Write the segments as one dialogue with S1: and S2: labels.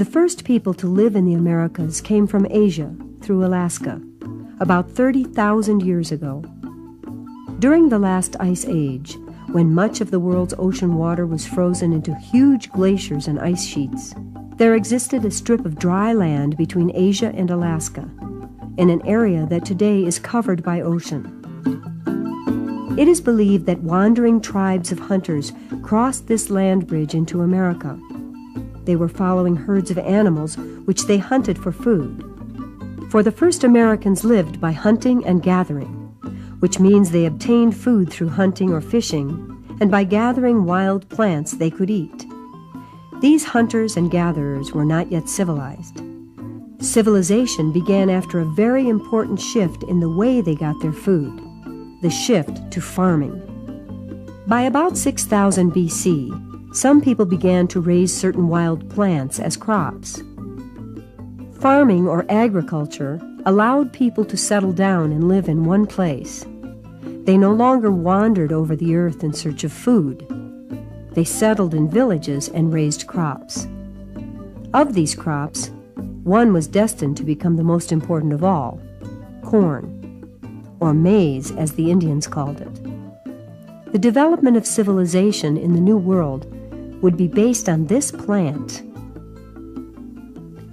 S1: The first people to live in the Americas came from Asia through Alaska, about 30,000 years ago. During the last ice age, when much of the world's ocean water was frozen into huge glaciers and ice sheets, there existed a strip of dry land between Asia and Alaska, in an area that today is covered by ocean. It is believed that wandering tribes of hunters crossed this land bridge into America. They were following herds of animals which they hunted for food. For the first Americans lived by hunting and gathering, which means they obtained food through hunting or fishing, and by gathering wild plants they could eat. These hunters and gatherers were not yet civilized. Civilization began after a very important shift in the way they got their food, the shift to farming. By about 6000 BC, some people began to raise certain wild plants as crops. Farming or agriculture allowed people to settle down and live in one place. They no longer wandered over the earth in search of food. They settled in villages and raised crops. Of these crops, one was destined to become the most important of all: corn, or maize as the Indians called it. The development of civilization in the New World would be based on this plant.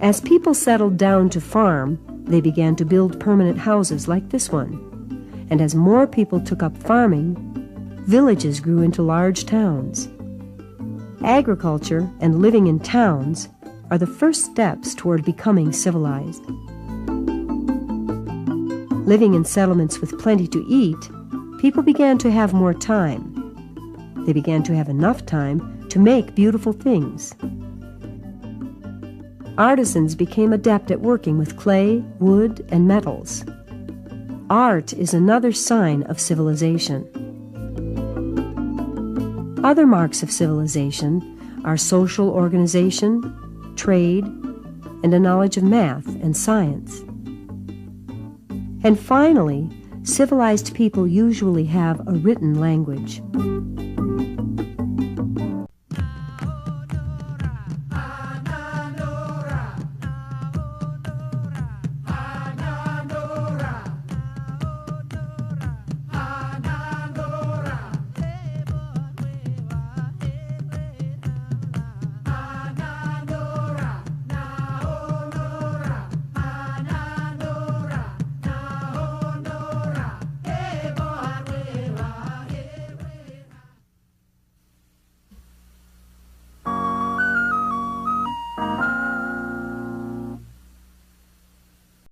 S1: As people settled down to farm, they began to build permanent houses like this one. And as more people took up farming, villages grew into large towns. Agriculture and living in towns are the first steps toward becoming civilized. Living in settlements with plenty to eat, people began to have more time. They began to have enough time to make beautiful things. Artisans became adept at working with clay, wood, and metals. Art is another sign of civilization. Other marks of civilization are social organization, trade, and a knowledge of math and science. And finally, civilized people usually have a written language.